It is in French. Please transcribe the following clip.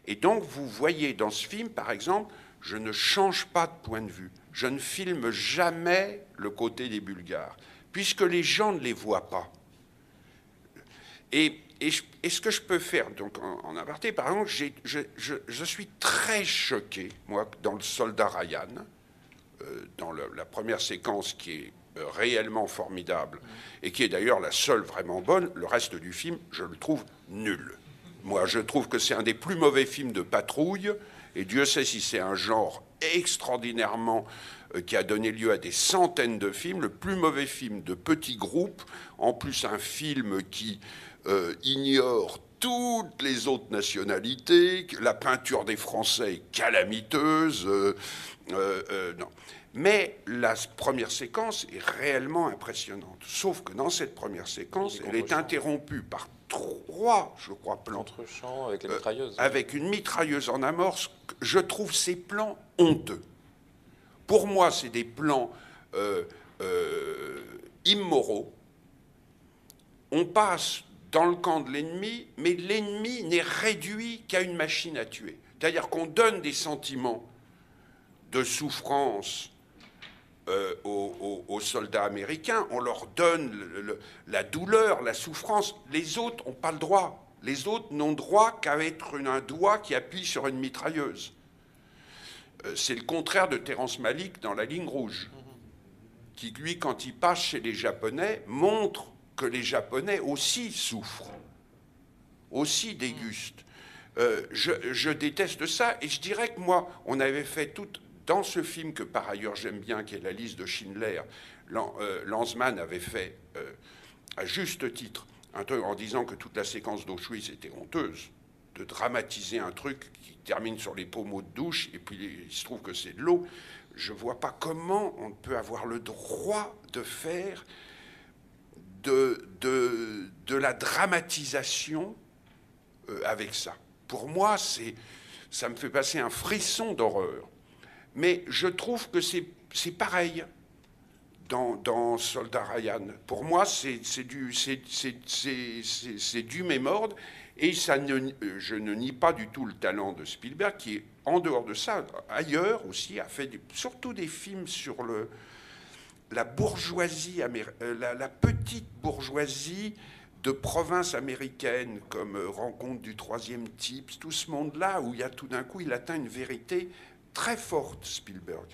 Et donc, vous voyez dans ce film, par exemple, je ne change pas de point de vue. Je ne filme jamais le côté des Bulgares, puisque les gens ne les voient pas. Et ce que je peux faire, donc en aparté, par exemple, je suis très choqué, moi, dans le Soldat Ryan, dans la première séquence qui est réellement formidable, et qui est d'ailleurs la seule vraiment bonne, le reste du film, je le trouve nul. Moi, je trouve que c'est un des plus mauvais films de patrouille, et Dieu sait si c'est un genre extraordinairement qui a donné lieu à des centaines de films, le plus mauvais film de petits groupes, en plus un film qui ignore toutes les autres nationalités, la peinture des Français est calamiteuse, non. Mais la première séquence est réellement impressionnante. Sauf que dans cette première séquence, elle est interrompue par 3, je crois, plans. Contre-champ avec les mitrailleuses. Avec une mitrailleuse en amorce. Je trouve ces plans honteux. Pour moi, c'est des plans immoraux. On passe dans le camp de l'ennemi, mais l'ennemi n'est réduit qu'à une machine à tuer. C'est-à-dire qu'on donne des sentiments de souffrance aux soldats américains, on leur donne la douleur, la souffrance. Les autres n'ont pas le droit. Les autres n'ont droit qu'à être un doigt qui appuie sur une mitrailleuse. C'est le contraire de Terrence Malick dans La Ligne Rouge, qui, lui, quand il passe chez les Japonais, montre que les Japonais aussi souffrent, aussi dégustent. Je déteste ça, et je dirais que moi, on avait fait tout... Dans ce film que par ailleurs j'aime bien, qui est La liste de Schindler, Lanzmann avait fait, à juste titre, un truc en disant que toute la séquence d'Auschwitz était honteuse, de dramatiser un truc qui termine sur les pommeaux de douche, et puis il se trouve que c'est de l'eau. Je ne vois pas comment on peut avoir le droit de faire de la dramatisation avec ça. Pour moi, ça me fait passer un frisson d'horreur. Mais je trouve que c'est pareil dans Soldat Ryan. Pour moi, c'est du même ordre. Et je ne nie pas du tout le talent de Spielberg, qui est, en dehors de ça, ailleurs aussi, a fait surtout des films sur la bourgeoisie, la petite bourgeoisie de province américaine, comme Rencontre du troisième type, tout ce monde-là, où il y a tout d'un coup, il atteint une vérité très forte, Spielberg.